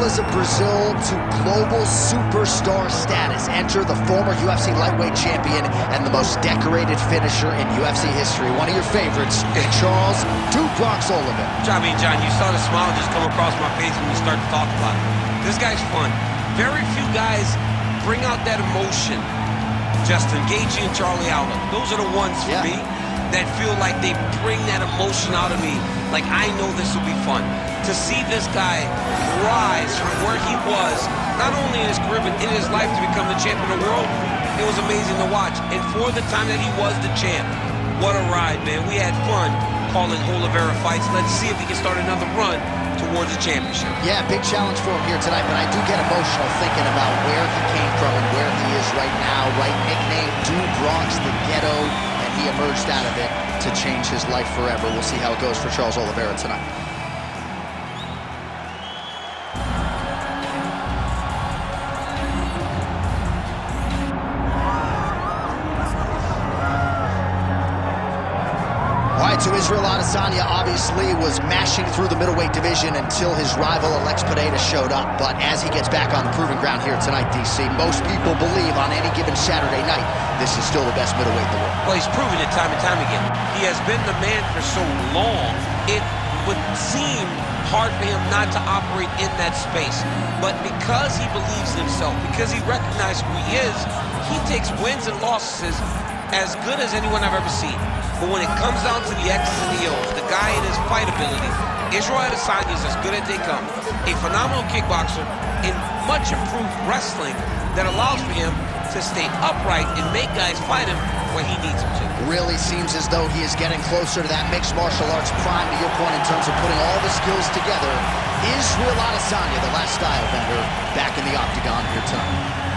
favelas of Brazil to global superstar status. Enter the former UFC lightweight champion and the most decorated finisher in UFC history. One of your favorites, Charles "Bronx" Oliveira. I mean, John, you saw the smile just come across my face when we start to talk about it. This guy's fun. Very few guys bring out that emotion. Justin Gaethje and Charlie Allen. Those are the ones for me that feel like they bring that emotion out of me. Like, I know this will be fun. To see this guy rise from where he was, not only in his career, but in his life to become the champion of the world, it was amazing to watch. And for the time that he was the champ, what a ride, man. We had fun calling Oliveira fights. Let's see if he can start another run towards the championship. Yeah, big challenge for him here tonight, but I do get emotional thinking about where he came from and where he is right now, right? Nicknamed Bronx, the ghetto, and he emerged out of it to change his life forever. We'll see how it goes for Charles Oliveira tonight. So Israel Adesanya obviously was mashing through the middleweight division until his rival Alex Pereira showed up. But as he gets back on the proving ground here tonight, DC, most people believe on any given Saturday night, this is still the best middleweight in the world. Well, he's proven it time and time again. He has been the man for so long, it would seem hard for him not to operate in that space. But because he believes in himself, because he recognizes who he is, he takes wins and losses as good as anyone I've ever seen. But when it comes down to the X's and the O's, the guy in his fight ability, Israel Adesanya is as good as they come. A phenomenal kickboxer in much improved wrestling that allows for him to stay upright and make guys fight him where he needs them to. Really seems as though he is getting closer to that mixed martial arts prime, to your point, in terms of putting all the skills together. Israel Adesanya, the last style bender, back in the octagon here tonight.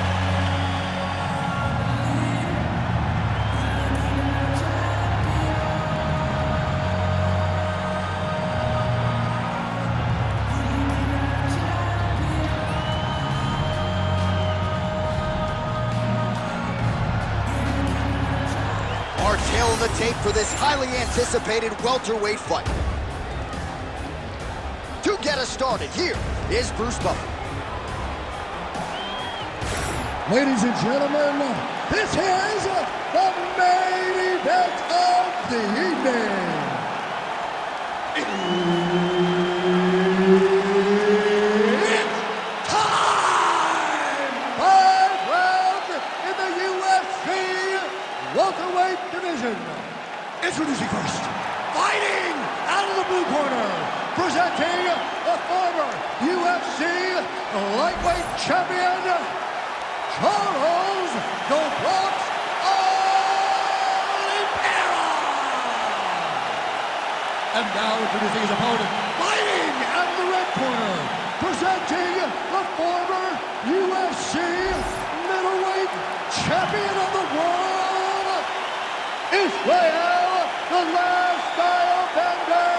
Our tail of the tape for this highly anticipated welterweight fight. To get us started, here is Bruce Buffer. Ladies and gentlemen, this is the main event of the evening. It's time! 5 rounds in the UFC welterweight division. Introducing first, fighting out of the blue corner, presenting the former UFC lightweight champion, Charles "The Bronx" Oliveira. And now introducing his opponent, fighting out of the red corner, presenting the former UFC middleweight champion of the world, Israel, the last style bender,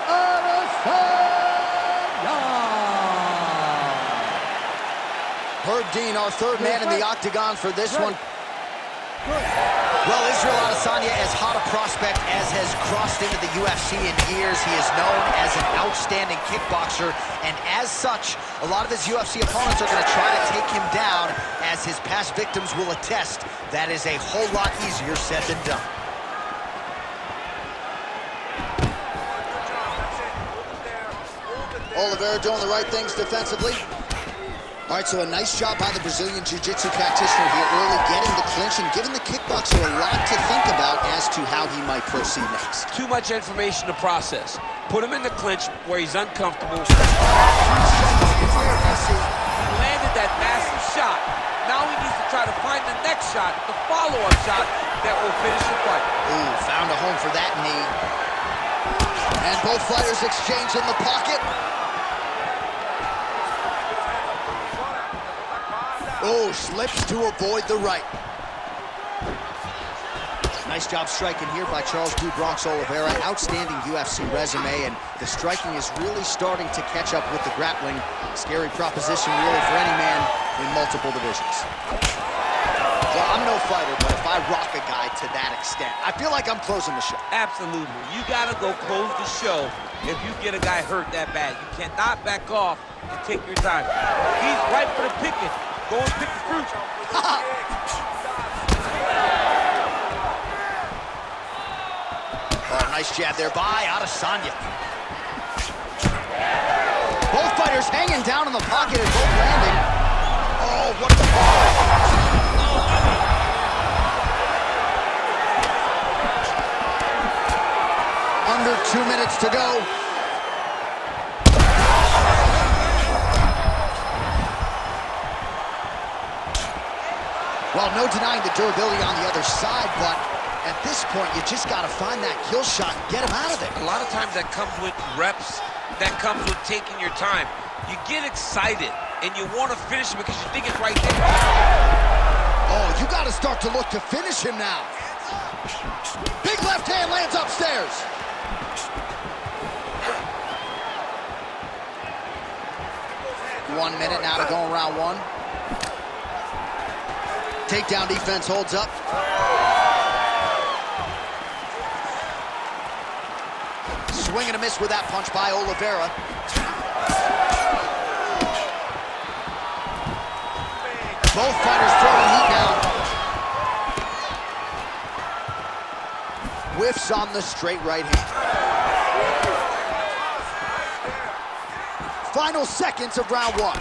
Adesanya. Herb Dean, our third man in the octagon for this one. Well, Israel Adesanya, as hot a prospect as has crossed into the UFC in years. He is known as an outstanding kickboxer, and as such, a lot of his UFC opponents are going to try to take him down. As his past victims will attest, that is a whole lot easier said than done. Oliveira doing the right things defensively. All right, so a nice job by the Brazilian Jiu-Jitsu practitioner here early, getting the clinch and giving the kickboxer a lot to think about as to how he might proceed next. Too much information to process. Put him in the clinch where he's uncomfortable. He landed that massive shot. Now he needs to try to find the next shot, the follow-up shot that will finish the fight. Ooh, found a home for that knee. And both fighters exchange in the pocket. Oh, slips to avoid the right. Nice job striking here by Charles "Bronx" Oliveira. Outstanding UFC resume, and the striking is really starting to catch up with the grappling. Scary proposition really for any man in multiple divisions. Well, I'm no fighter, but if I rock a guy to that extent. I feel like I'm closing the show. Absolutely. You got to go close the show if you get a guy hurt that bad. You cannot back off and take your time. He's right for the picking. Go and pick the fruit. Oh, nice jab there by Adesanya. Both fighters hanging down in the pocket and both landing. Oh, what the Under 2 minutes to go. Well, no denying the durability on the other side, but at this point, you just got to find that kill shot and get him out of there. A lot of times that comes with reps, that comes with taking your time. You get excited, and you want to finish him because you think it's right there. Oh, you got to start to look to finish him now. Big left hand lands upstairs. One minute now to go in round one. Takedown defense holds up. Swing and a miss with that punch by Oliveira. Both fighters throwing heat now. Whiffs on the straight right hand. Final seconds of round one.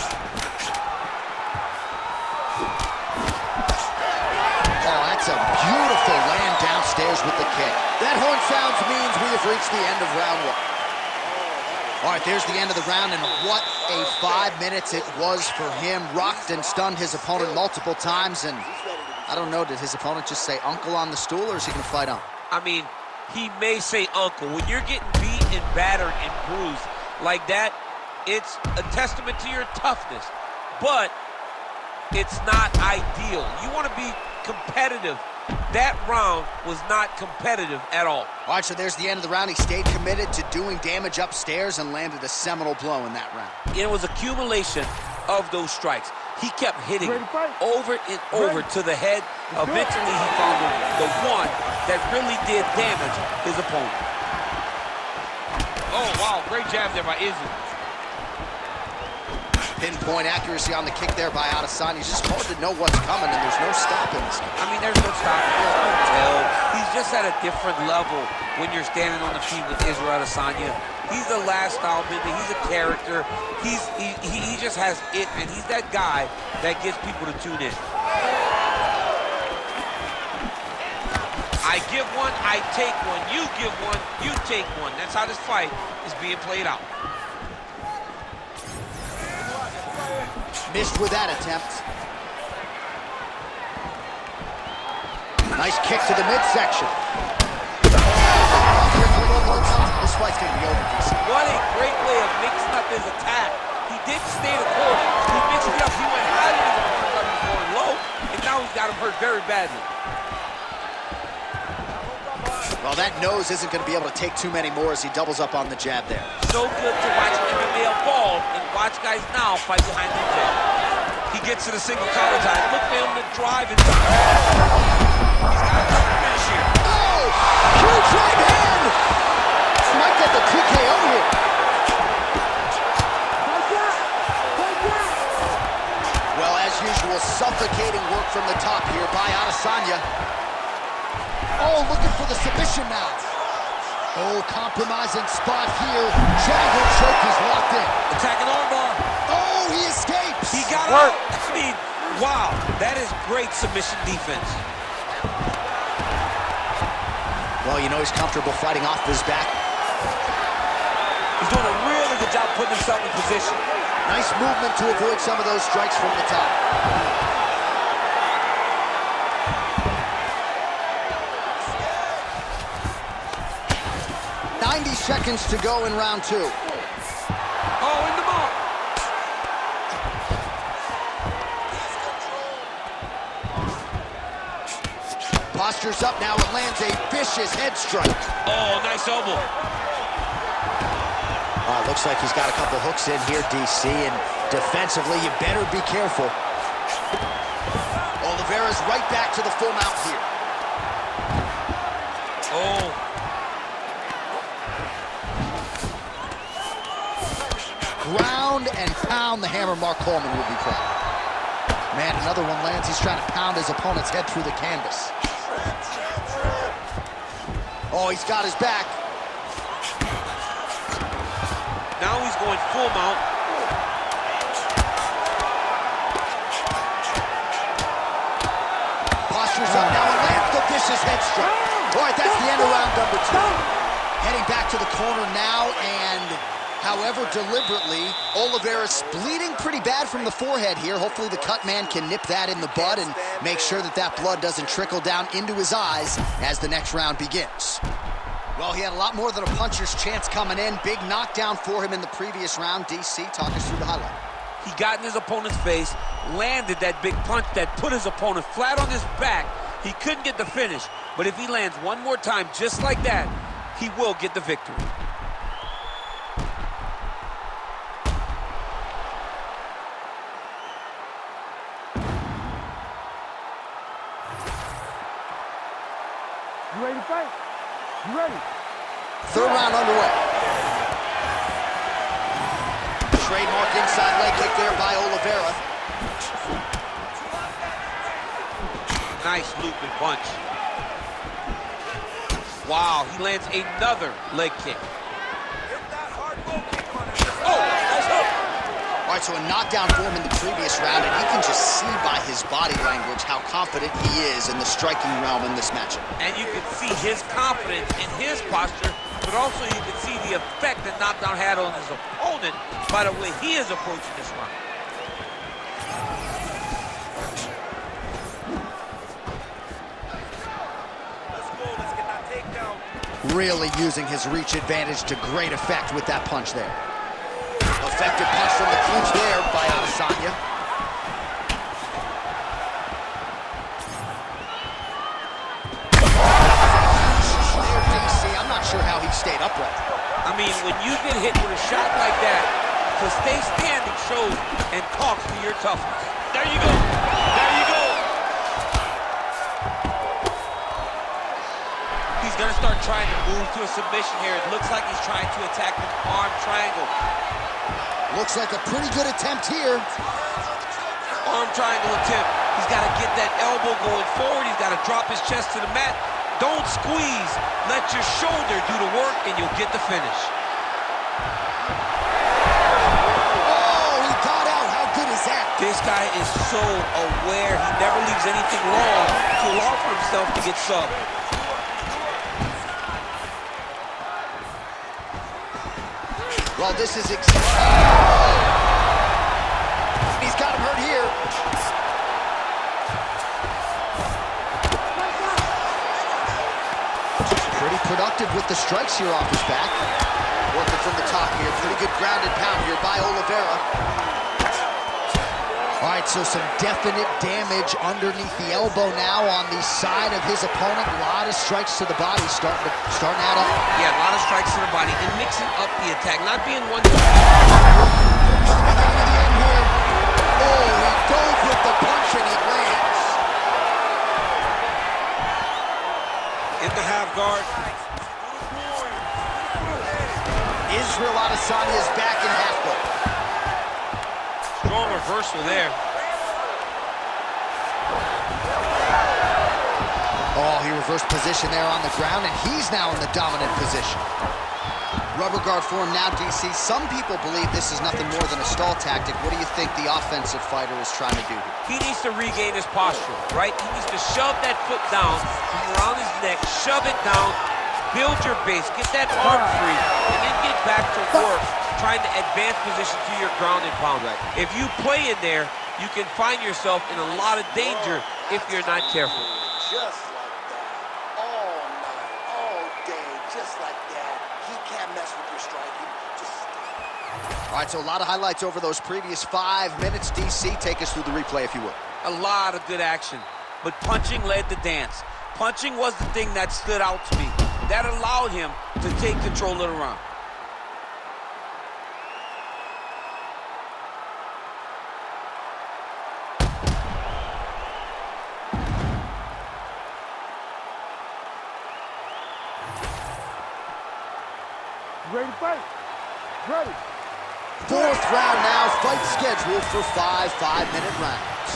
Oh, that's a beautiful land downstairs with the kick. That horn sounds means we have reached the end of round one. All right, there's the end of the round, and what a 5 minutes it was for him. Rocked and stunned his opponent multiple times, and I don't know, did his opponent just say uncle on the stool, or is he gonna fight on? I mean, he may say uncle. When you're getting beat and battered and bruised like that, it's a testament to your toughness, but it's not ideal. You want to be competitive. That round was not competitive at all. All right, so there's the end of the round. He stayed committed to doing damage upstairs and landed a seminal blow in that round. It was accumulation of those strikes. He kept hitting over and over to the head. Eventually, he found the one that really did damage his opponent. Oh, wow, great jab there by Izzy. Pinpoint accuracy on the kick there by Adesanya. It's just hard to know what's coming, and there's no stopping this guy. I mean, there's no stopping, there's no tell. He's just at a different level when you're standing on the feet with Israel Adesanya. He's the last style bender. He's a character. He just has it, and he's that guy that gets people to tune in. I give one, I take one. You give one, you take one. That's how this fight is being played out. Missed with that attempt. Nice kick to the midsection. This fight's gonna be over, DC. What a great way of mixing up his attack. He didn't stay the court. He mixed it up. He went high to his opponent, he was going low, and now he's got him hurt very badly. Well, that nose isn't going to be able to take too many more as he doubles up on the jab there. So good to watch MMA evolve and watch guys now fight behind the jab. He gets to the single collar time. Look for him to drive and he's got a finish here. Oh! Huge right hand! Might get the TKO here. Well, as usual, suffocating work from the top here by Adesanya. Oh, looking for the submission now. Oh, compromising spot here. Triangle choke is locked in. Attacking armbar. Oh, he escapes. He got out. I mean, wow, that is great submission defense. Well, you know he's comfortable fighting off his back. He's doing a really good job putting himself in position. Nice movement to avoid some of those strikes from the top. 90 seconds to go in round two. Oh, in the mark. Postures up now and lands a vicious head strike. Oh, nice elbow. Looks like he's got a couple hooks in here, DC, and defensively, you better be careful. Oliveira's right back to the full mount here. pound the hammer, Mark Coleman would be proud. Man, another one lands. He's trying to pound his opponent's head through the canvas. Oh, he's got his back. Now he's going full mount. Posture's up now and lands the vicious head strike. All right, that's the end of round number 2. Heading back to the corner now, and however deliberately, Oliveira's bleeding pretty bad from the forehead here. Hopefully the cut man can nip that in the bud and make sure that that blood doesn't trickle down into his eyes as the next round begins. Well, he had a lot more than a puncher's chance coming in. Big knockdown for him in the previous round. DC, talk us through the highlight. He got in his opponent's face, landed that big punch that put his opponent flat on his back. He couldn't get the finish, but if he lands one more time just like that, he will get the victory. You ready to fight? You ready? Third round underway. Trademark inside leg kick there by Oliveira. Nice looping punch. Wow, he lands another leg kick. Oh, that's up. All right, so a knockdown for him in the previous round, and you can just see by his body language how confident he is in the striking realm in this matchup. And you can see his confidence in his posture, but also you can see the effect that knockdown had on his opponent by the way he is approaching this round. Really using his reach advantage to great effect with that punch there. Effective punch from the clinch there by Adesanya. There, DC, I'm not sure how he stayed upright. I mean, when you get hit with a shot like that, to stay standing shows and talks to your toughness. There you go. There you go. He's going to start trying to move to a submission here. It looks like he's trying to attack an arm triangle. Looks like a pretty good attempt here. Arm triangle attempt. He's got to get that elbow going forward. He's got to drop his chest to the mat. Don't squeeze. Let your shoulder do the work, and you'll get the finish. Oh, he got out. How good is that? This guy is so aware. He never leaves anything wrong to allow for himself to get subbed. Well, this is he's got him hurt here. Pretty productive with the strikes here off his back. Working from the top here. Pretty good grounded pound here by Oliveira. All right, so some definite damage underneath the elbow now on the side of his opponent. A lot of strikes to the body starting to add up. Yeah, a lot of strikes to the body and mixing up the attack, not being one. Oh, he goes with the punch and he lands. In the half guard. Israel Adesanya is back in half guard. Strong reversal there. Oh, he reversed position there on the ground, and he's now in the dominant position. Rubber guard for him now, DC. Some people believe this is nothing more than a stall tactic. What do you think the offensive fighter is trying to do here? He needs to regain his posture, right? He needs to shove that foot down from around his neck, shove it down, build your base, get that arm free, and then get back to work, trying to advance position to your ground and pound. Right. If you play in there, you can find yourself in a lot of danger if you're not careful. Just like that, all night, all day, just like that. He can't mess with your striking. Just stop. All right, so a lot of highlights over those previous 5 minutes. DC, take us through the replay, if you would. A lot of good action, but punching led the dance. Punching was the thing that stood out to me. That allowed him to take control of the round. You ready to fight? Ready. Fourth round now, fight scheduled for 5 5-minute rounds.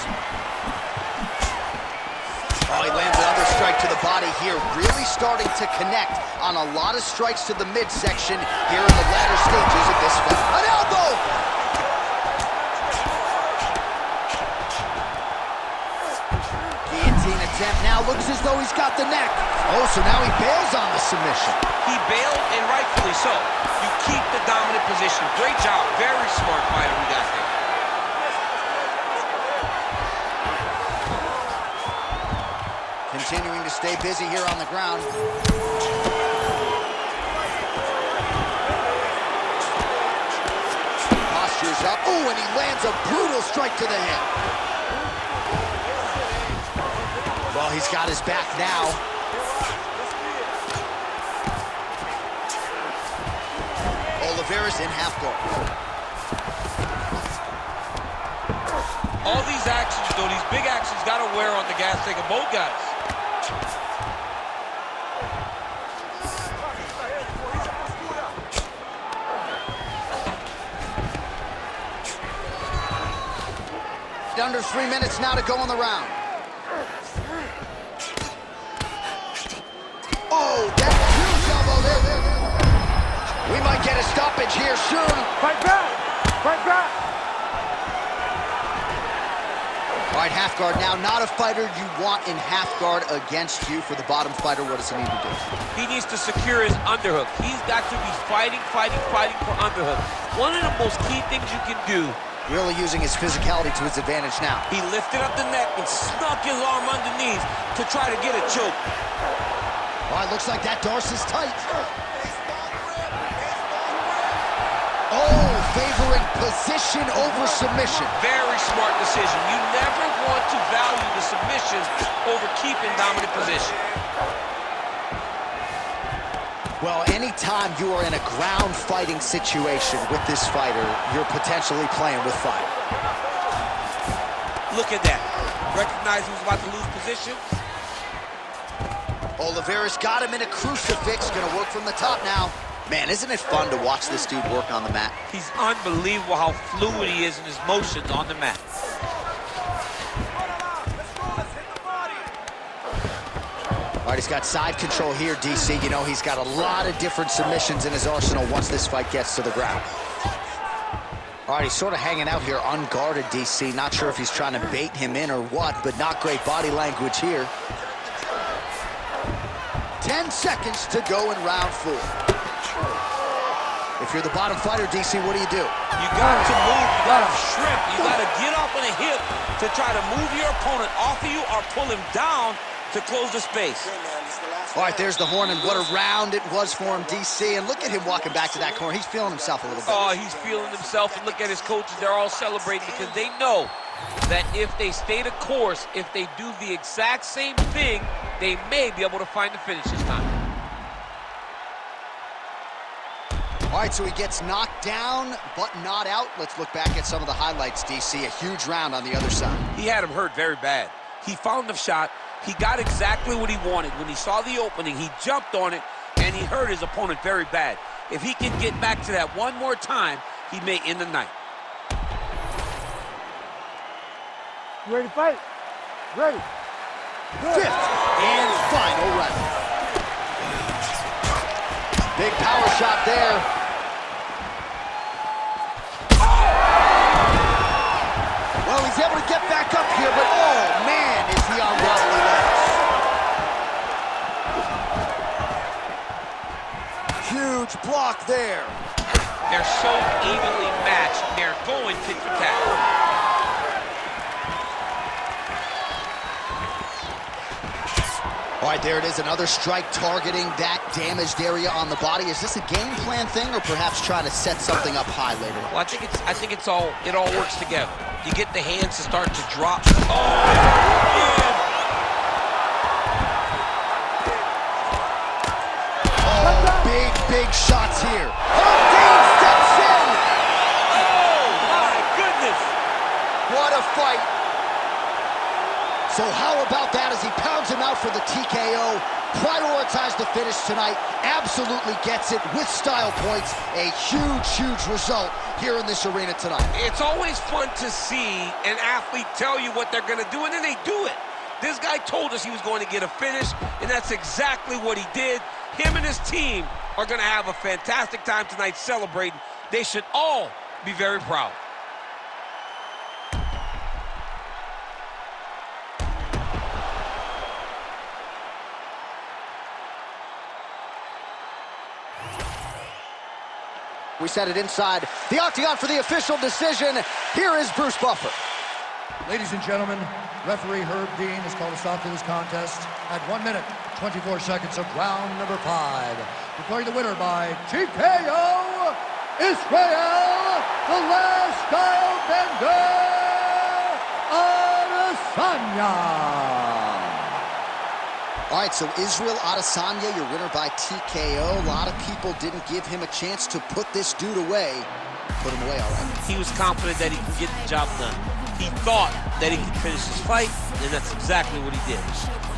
Oh, he lands another strike to the body here, really starting to connect on a lot of strikes to the midsection here in the latter stages of this fight. An elbow! Guillotine attempt now, looks as though he's got the neck. Oh, so now he bails on the submission. He bailed, and rightfully so. You keep the dominant position. Great job. Very smart fighter we got there. Continuing to stay busy here on the ground. Posture's up. Oh, and he lands a brutal strike to the hip. Well, he's got his back now. Oliveira's in half guard. All these actions, though, these big actions, got to wear on the gas tank of both guys. Under 3 minutes now to go in the round. Oh, that huge elbow there. We might get a stoppage here soon. Fight back! Fight back! All right, half guard now. Not a fighter you want in half guard against you. For the bottom fighter, what does he need to do? He needs to secure his underhook. He's got to be fighting for underhook. One of the most key things you can do. Really using his physicality to his advantage now. He lifted up the neck and snuck his arm underneath to try to get a choke. All right, looks like that Darce's tight. Oh, favoring position over submission. Very smart decision. You never want to value the submission over keeping dominant position. Well, anytime you are in a ground fighting situation with this fighter, you're potentially playing with fire. Look at that. Recognize he was about to lose position. Oliveira's got him in a crucifix. Gonna work from the top now. Man, isn't it fun to watch this dude work on the mat? He's unbelievable how fluid he is in his motions on the mat. All right, he's got side control here, DC. You know, he's got a lot of different submissions in his arsenal once this fight gets to the ground. All right, he's sort of hanging out here unguarded, DC. Not sure if he's trying to bait him in or what, but not great body language here. 10 seconds to go in round 4. If you're the bottom fighter, DC, what do? You got to move, you got to shrimp, you got to get off on a hip to try to move your opponent off of you or pull him down to close the space. All right, there's the horn, and what a round it was for him, DC. And look at him walking back to that corner. He's feeling himself a little bit. Oh, he's feeling himself, and look at his coaches. They're all celebrating because they know that if they stay the course, if they do the exact same thing, they may be able to find the finish this time. All right, so he gets knocked down, but not out. Let's look back at some of the highlights, DC. A huge round on the other side. He had him hurt very bad. He found the shot. He got exactly what he wanted. When he saw the opening, he jumped on it, and he hurt his opponent very bad. If he can get back to that one more time, he may end the night. You ready to fight? Ready. Fifth and final round. Big power shot there. Well, he's able to get back up here, but oh man, is he on wobbly legs. Huge block there. They're so evenly matched. They're going tit for tat. All right, there it is, another strike targeting that damaged area on the body. Is this a game plan thing, or perhaps trying to set something up high later? Well, I think it all works together. You get the hands to start to drop. Oh, man. Oh, big shots here. Dean steps in. Oh, my goodness. What a fight. So how about about that as he pounds him out for the TKO. Prioritized the finish tonight. Absolutely gets it with style points. A huge, huge result here in this arena tonight. It's always fun to see an athlete tell you what they're going to do, and then they do it. This guy told us he was going to get a finish, and that's exactly what he did. Him and his team are going to have a fantastic time tonight celebrating. They should all be very proud. We set it inside the octagon for the official decision. Here is Bruce Buffer. Ladies and gentlemen, referee Herb Dean has called a stop to this contest at 1 minute, 24 seconds of round number 5. Declaring the winner by TKO, Israel, the last style bender, Adesanya. All right, so Israel Adesanya, your winner by TKO. A lot of people didn't give him a chance to put this dude away. Put him away, all right. He was confident that he could get the job done. He thought that he could finish his fight, and that's exactly what he did.